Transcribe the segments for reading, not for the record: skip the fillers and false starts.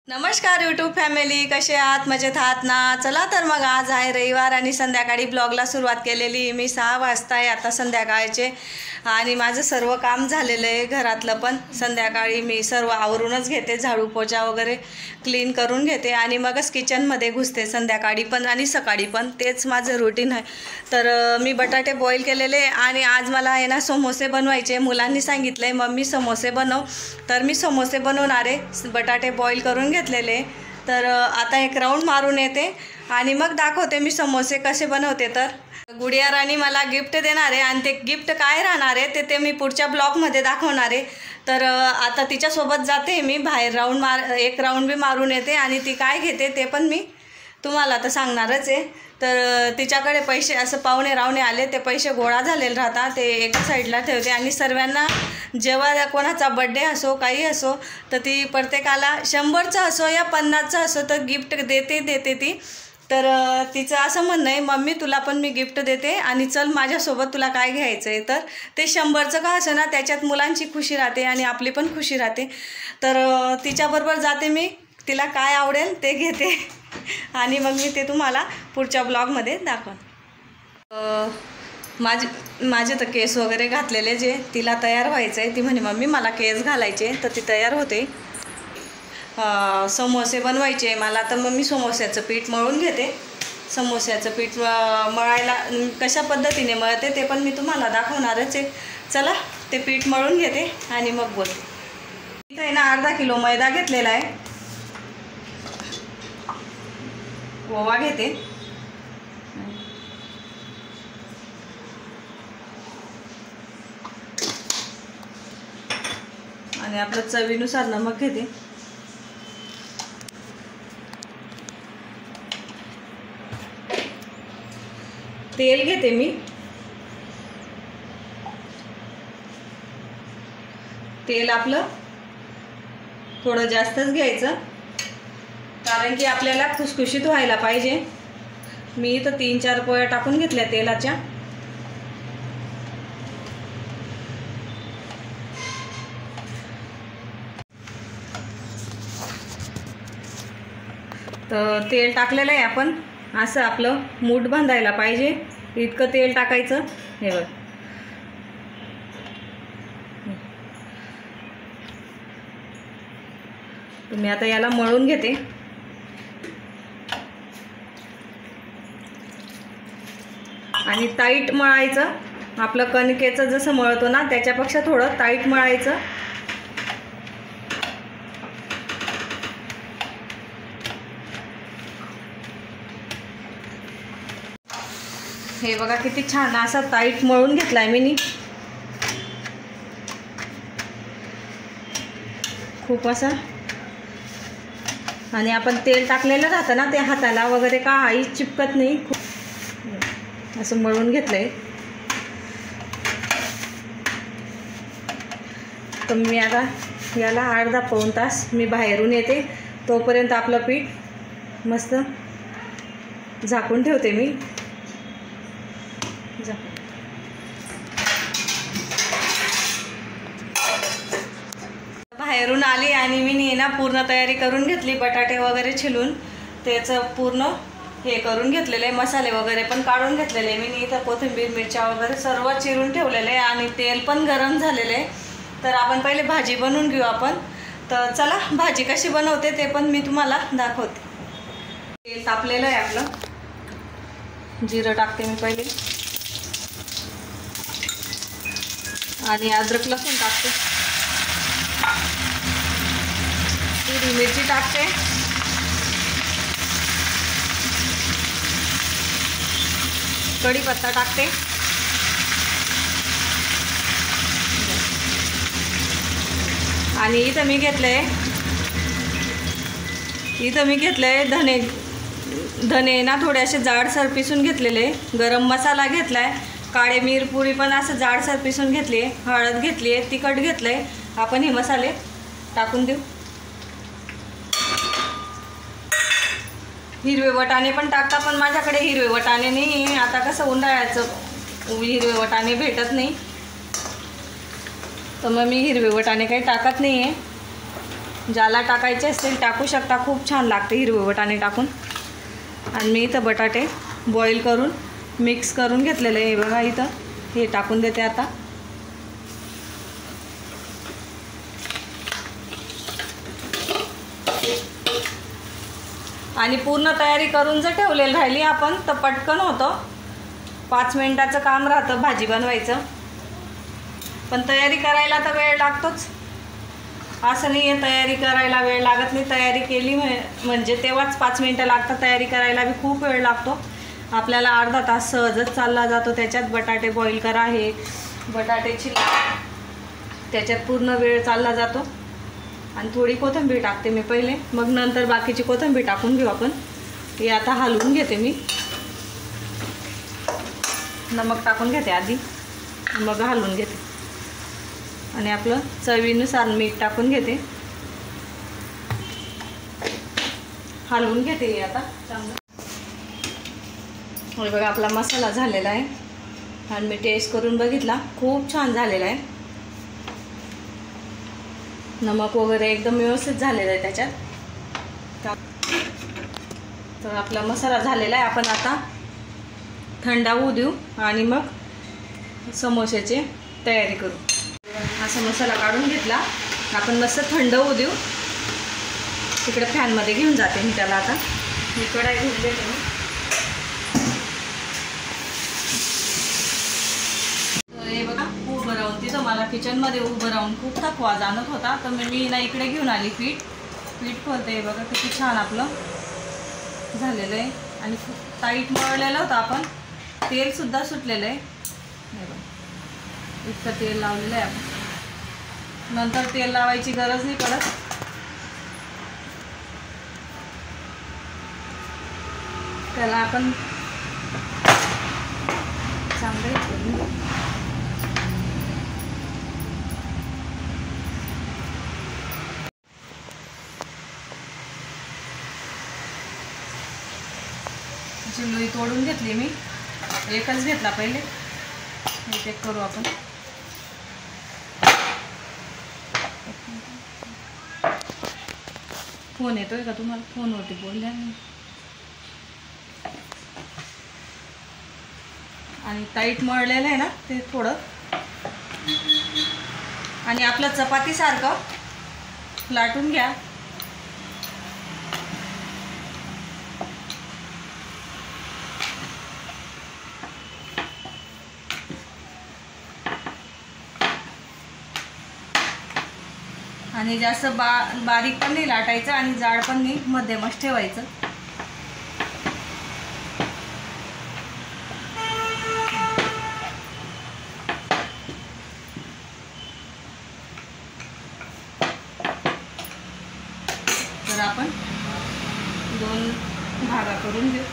नमस्कार YouTube family, कसे आहात? मजेत आहात ना? चला तर मग आज आहे रविवार आणि संध्याकाळी ब्लॉगला सुरुवात केलेली मी 6 वाजता आहे आता संध्याकाळचे. आणि माझं सर्व काम झालेलं आहे घरातलं, पण संध्याकाळी मी सर्व आवरूनच घेते, झाडू पोछा वगैरे क्लीन करून घेते आणि मगच किचनमध्ये घुसते संध्याकाळी पण आणि सकाळी पण. तेच माझं रुटीन आहे. तर मी बटाटे बॉईल केलेले आणि आज मला आहे ना समोसे बनवायचे. मुलांनी सांगितलं आहे मम्मी समोसे बनव, तर मी समोसे बनवणार आहे. बटाटे बॉईल करून घेतलेले. तर आता एक राऊंड मारून येते आणि मग दाखवते मी समोसे कसे बनवते. तर गुडिया राणी मला गिफ्ट देणार आहे आणि ते गिफ्ट काय राहणार आहे ते मी पुढच्या ब्लॉगमध्ये दाखवणार आहे. तर आता तिच्यासोबत जाते मी बाहेर, एक राऊंड बी मारून येते आणि ती काय घेते ते पण मी तुम्हाला आता सांगणारच आहे. तर तिच्याकडे पैसे असं पाहुणे रावणे आले, ते पैसे गोळा झालेले राहतात, ते एका साईडला ठेवते आणि सर्वांना जेव्हा कोणाचा बड्डे असो काही असो तर ती प्रत्येकाला 100चा असो या 50चा असो तर गिफ्ट देते ती. तर तिचं असं म्हणणं आहे मम्मी तुला पण मी गिफ्ट देते आणि चल माझ्यासोबत, तुला काय घ्यायचं आहे. तर ते 100चं का असं ना, त्याच्यात मुलांची खुशी राहते आणि आपली पण खुशी राहते. तर तिच्याबरोबर जाते मी, तिला काय आवडेल ते घेते आणि मग मी ते तुम्हाला पुढच्या ब्लॉगमध्ये दाखवते. माझे तर केस वगैरे घातलेले, जे तिला तयार व्हायचं आहे. ती म्हणे मम्मी मला केस घालायचे, तर ती तयार होते. समोसे बनवायचे मला, तर मग मी समोस्याचं पीठ मळून घेते. समोस्याचं पीठ मळायला कशा पद्धतीने मळते ते पण मी तुम्हाला दाखवणारच आहे. चला ते पीठ मळून घेते आणि मग बोलते. इथं आहे ना अर्धा किलो मैदा घेतलेला आहे. ओवा घेते आणि आपलं चवीनुसार नमक घेते. तेल घेते मी. तेल आपलं थोडं जास्तच घ्यायचं, कारण की आपल्याला खुसखुशीत व्हायला पाहिजे. मी इथं 3-4 पोळ्या टाकून घेतल्या तेलाच्या. तर तेल टाकलेलं आहे आपण, असं आपलं मूठ बांधायला पाहिजे इतकं तेल टाकायचं. हे बघ, मी आता याला मळून घेते. आणि टाईट मळायचं, आपलं कणकेचं जसं मळतो ना त्याच्यापेक्षा थोडं टाईट मळायचं. हे बघा किती छान असा टाईट मळून घेतलाय मी खूप असा. आणि आपण तेल टाकलेलं राहतं ना, ते हाताला वगैरे काही चिपकत नाही. खूप असं मळून घेतलंय. तर मी आता याला अर्धा-पाऊण तास मी बाहेरून येते, तोपर्यंत आपलं पीठ मस्त झाकून ठेवते मी. बाहेरून आली आणि मी ना पूर्ण तयारी करून घेतली. बटाटे वगैरे छिलून त्याचं पूर्ण हे करून घेतलेलं आहे. मसाले वगैरे पण काढून घेतलेले आहे मी. इथं कोथिंबीर मिरच्या वगैरे सर्व चिरून ठेवलेले आहे आणि तेल पण गरम झालेलं आहे. तर आपण पहिले भाजी बनवून घेऊ आपण. तर चला भाजी कशी बनवते ते पण मी तुम्हाला दाखवते. तेल तापलेलं आहे आपलं. जिरं टाकते मी पहिले आणि अद्रक लसूण टाकते. हिरवी मिरची टाकते. कढीपत्ता टाकते. आणि इथं मी घेतलंय धने ना थोडेसे जाडसर पिसून घेतलेले. गरम मसाला घेतलाय. काळे मिरपुरी पण असं जाडसर पिसून घेतली. हळद घेतली आहे. तिखट घेतलंय. आपण हे मसाले टाकून देऊ. हिरवे वटाणे पण टाकता, पण माझ्याकडे हिरवे वटाणे नाही. आता कसं उन्हाळ्याचं हिरवे वटाणे भेटत नाही, तर मग मी हिरवे वटाणे काही टाकत नाही आहे. ज्याला टाकायचे असतील टाकू शकता, खूप छान लागते हिरवे वाटाणे टाकून. आणि मी इथं बटाटे बॉईल करून मिक्स करून घेतलेले आहे बघा. इथं हे टाकून देते आता. आणि पूर्ण तयारी करून जर ठेवलेली राहिली आपण तर पटकन होतं. 5 मिनिटाचं काम राहतं भाजी बनवायचं, पण तयारी करायला तर वेळ लागतोच. असं नाही आहे तयारी करायला वेळ लागत नाही. तयारी केली म्हणजे तेव्हाच 5 मिनिटं लागतात. तयारी करायला बी खूप वेळ लागतो आपल्याला. अर्धा तास सहजच चालला जातो. त्याच्यात बटाटे बॉईल करा, हे बटाट्याची त्याच्यात पूर्ण वेळ चालला जातो. आणि थोडी कोथिंबीर टाकते मी पहिले, मग नंतर बाकीची कोथिंबीर टाकून घेऊ आपण. हे आता हलवून घेते मी. नमक टाकून घेते आधी, मग हलवून घेते. आणि आपलं चवीनुसार मीठ टाकून घेते. हलवून घेते हे आता चांगलं. हे बघा आपला मसाला झालेला आहे. आणि मी टेस्ट करून बघितला, खूप छान झालेला आहे. नमक वगैरे एकदम व्यवस्थित झालेलं आहे त्याच्यात. तर आपला मसाला झालेला आहे. आपण आता थंड होऊ देऊ आणि मग समोश्याची तयारी करू. असा मसाला काढून घेतला आपण, मस्त थंड होऊ देऊ. तिकडे फॅनमध्ये घेऊन जाते मी त्याला. आता मी कढाई घेऊन देते मी. हे बघा उभं राहून तिथं मला किचनमध्ये उभं राहून खूप थकवा जाणत होता, तर मी ना इकडे घेऊन आली पीठ खोलते. बघा किती छान आपलं झालेलं आहे. आणि खूप टाईट मळलेलं होतं आपण. तेलसुद्धा सुटलेलं आहे. हे बघा इतकं तेल लावलेलं आहे आपण. नंतर तेल लावायची गरज नाही पडत. त्याला आपण चांगलं करून घेऊ. लोई तोडून घेतली मी, एकच घेतला पहिले. हे चेक करू आपण. फोन येतोय का तुम्हाला? फोनवरती बोलल्या मी. आणि टाईट मळलेलं आहे ना ते थोडं. आणि आपलं चपातीसारखं लाटून घ्या. आणि जास्त बारीक पण नाही लाटायचं आणि जाड पण नाही, मध्यमच ठेवायचं. तर आपण 2 भागा करून घेऊ.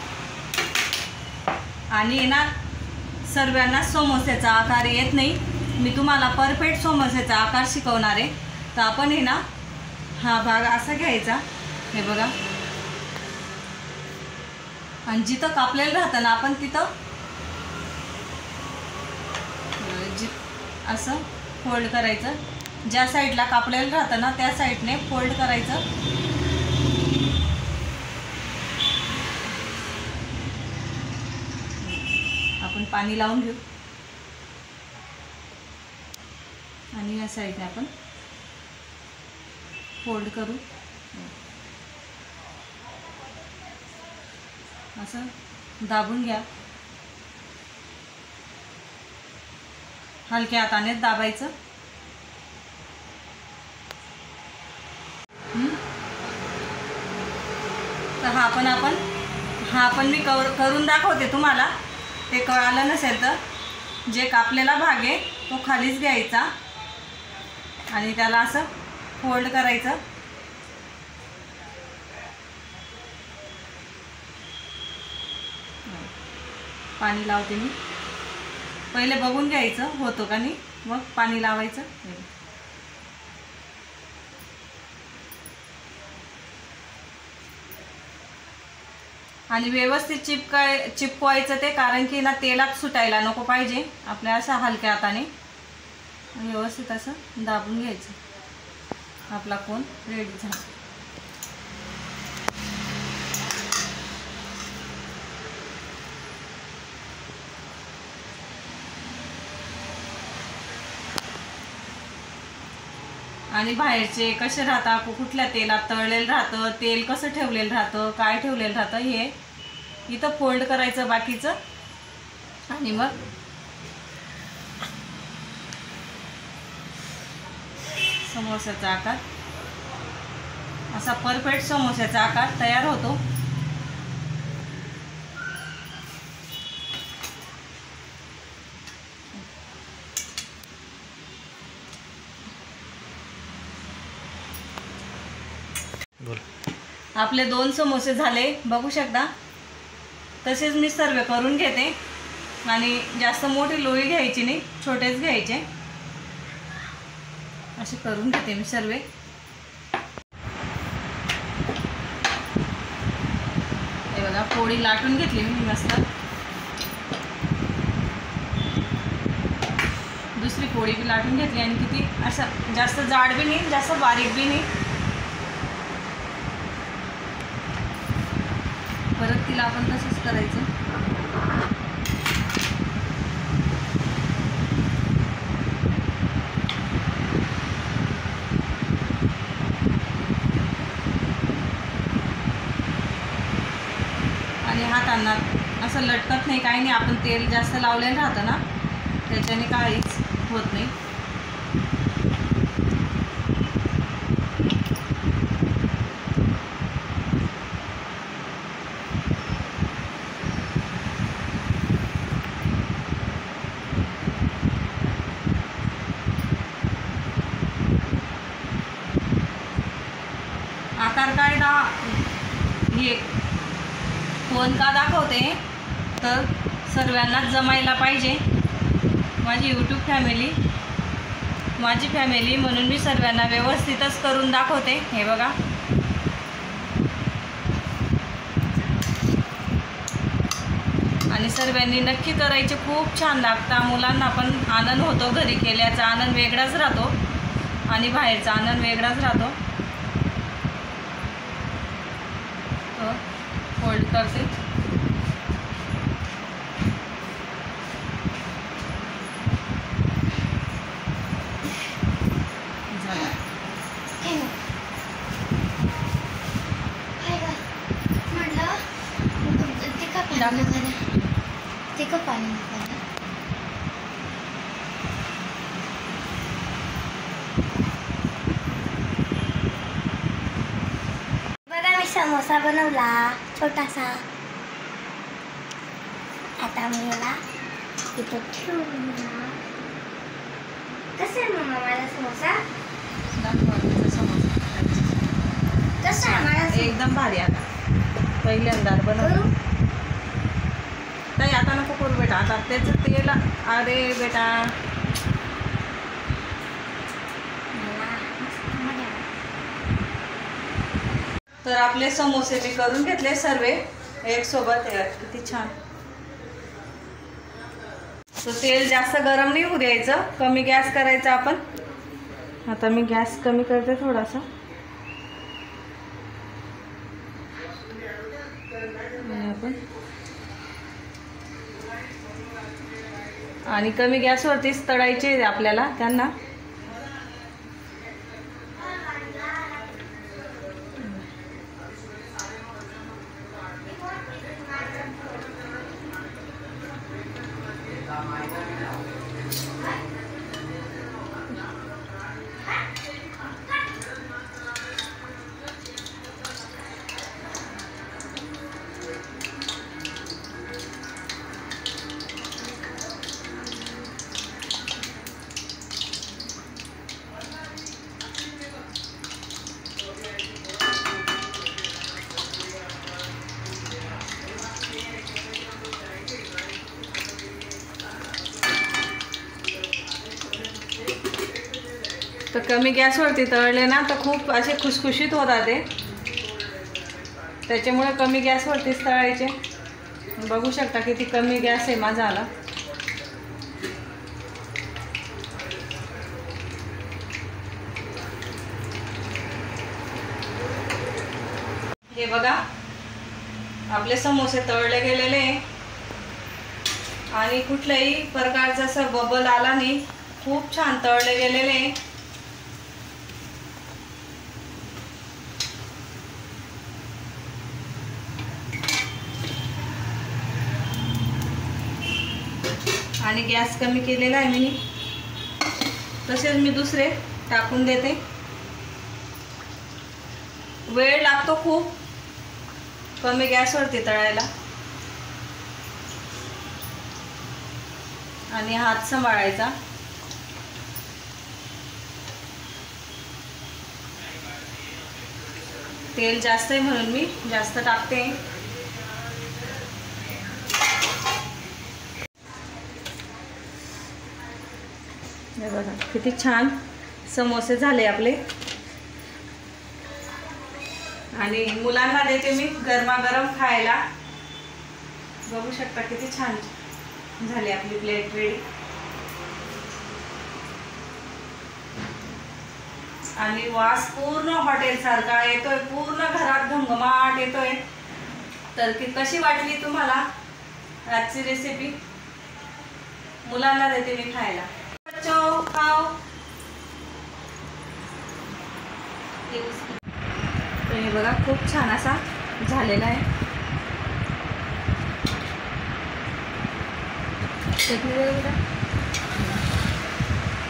आणि ना सर्वांना समोस्याचा आकार येत नाही. मी तुम्हाला परफेक्ट समोस्याचा आकार शिकवणार आहे. तर आपण हे ना हा भाग असा घ्यायचा. हे बघा. आणि जिथं कापलेलं राहतं ना आपण तिथं असं फोल्ड करायचं. ज्या साईडला कापलेलं राहतं ना त्या साईडने फोल्ड करायचं. आपण पाणी लावून घेऊ. आणि या साईडने आपण फोल्ड करू. असं दाबून घ्या. हलक्या हाताने दाबायचं. तर हा पण मी करून दाखवते तुम्हाला. ते कळालं नसेल तर जे कापलेला भाग आहे तो खालीच घ्यायचा आणि त्याला असं फोल्ड करायचं. पाणी लावते मी. पहिले बघून घ्यायचं होतं का नाही, मग पाणी लावायचं. आणि व्यवस्थित चिपकवायचं ते, कारण की ना तेलात सुटायला नको पाहिजे. आपल्या असं हलक्या हाताने व्यवस्थित असं दाबून घ्यायचं. आपला कोन रेडी झाला. आणि बाहेरचे कसे राहतात, कुठल्या तेलात तळलेलं राहतं, तेल कसं ठेवलेलं राहतं, काय ठेवलेलं राहतं, हे इथं फोल्ड करायचं बाकीचं. आणि मग समोसाचा आकार असा परफेक्ट समोसाचा आकार तयार होतो. आपले 2 समोसे झाले, बघू शकता. तसेच मी सर्व करून घेते. आणि जास्त मोठी लोई घ्यायची नाही, छोटेच घ्यायचे. असे करून घेते मी सर्व. हे बघा, पोळी लाटून घेतली मी मस्त. दुसरी पोळी बी लाटून घेतली. आणि किती असं जास्त जाड बी नाही, जास्त बारीक बी नाही. परत तिला आपण तसंच करायचं. आणि हातांना असं लटकत नाही, काही नाही. आपण तेल जास्त लावलेलं राहतं ना, त्याच्याने काहीच होत नाही. आकार काय हे कोण का दाखवते, तर सर्वांनाच जमायला पाहिजे. माझी यूट्यूब फॅमिली, माझी फॅमिली म्हणून मी सर्वांना व्यवस्थितच करून दाखवते. हे बघा, आणि सर्वांनी नक्की करायचे. खूप छान लागतं. मुलांना पण आनंद होतो. घरी केल्याचा आनंद वेगळाच राहतो आणि बाहेरचा आनंद वेगळाच राहतो. फोल्ड करते. बघा, मी समोसा बनवला छोटासा. आता मी याला इथं ठेवूया. कसं आहे मम्मा माझा समोसा? कसं आहे माझा? एकदम भारी. आता पहिल्यांदा बनवू. ताई आता नको करू बेटा, आता त्याचं तेल. अरे बेटा, तर आपले समोसे मी करून घेतले सर्व एक सोबत. किती छान. तर तेल जास्त गरम नाही होऊ द्यायचं, कमी गॅस करायचा आपण. आता मी गॅस कमी करते थोडासा. आणि कमी गॅसवरतीच तळायचे आपल्याला त्यांना. तर कमी गॅसवरती तळले ना तर खूप असे खुसखुशीत होतात ते. त्याच्यामुळे कमी गॅसवरतीच तळायचे. बघू शकता किती कमी गॅस आहे माझा आला. हे बघा आपले समोसे तळले गेलेले आणि कुठल्याही प्रकारचा असा बबल आला नाही, खूप छान तळले गेलेले. आणि गॅस कमी केलेला आहे मी. तसेच मी दुसरे टाकून देते. वेळ लागतो खूप कमी गॅसवरती तळायला आणि हात सांभाळायचा. तेल जास्त आहे म्हणून मी जास्त टाकते. हे बघा किती छान समोसे झाले आपले. आणि मुलांना देते मी गरमागरम खायला. बघू शकता किती छान झाली आपली प्लेट रेडी. आणि वास पूर्ण हॉटेल सारखा येतोय, पूर्ण घरात घमघमाट येतोय. तर की कशी वाटली तुम्हाला आजची रेसिपी? मुलांना देते मी खायला. बच्चो खाओ. तर हे बघा खूप छान असा झालेला आहे. चटणी वगैरे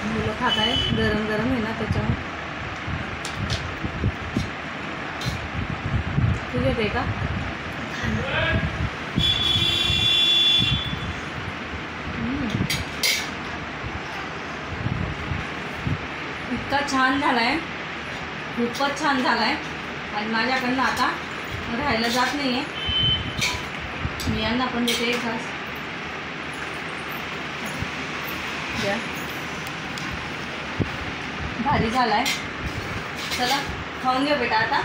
मुलं खात आहे, गरम गरम आहे ना त्याच्यामुळे. तू घेते का? इतका छान झालाय, खूपच छान झालाय. आणि माझ्याकडनं आता राहायला जात नाही आहे. मी यांना पण देते एक घास. द्या. भारी झालाय. चला खाऊन घे बेटा आता.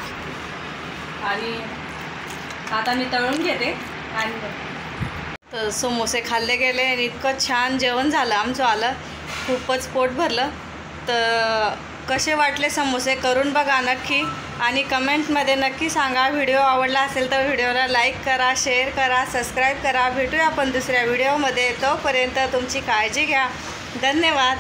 आणि आता मी तळून घेते. आणि तर समोसे खाल्ले गेले आणि इतकं छान जेवण झालं आमचं आलं. खूपच पोट भरलं. तर कसे वाटले समोसे करून बघा नक्की आणि कमेंटमध्ये नक्की सांगा. व्हिडिओ आवडला असेल तर व्हिडिओला लाईक करा, शेअर करा, सबस्क्राईब करा. भेटूया आपण दुसऱ्या व्हिडिओमध्ये. तोपर्यंत तुमची काळजी घ्या. धन्यवाद.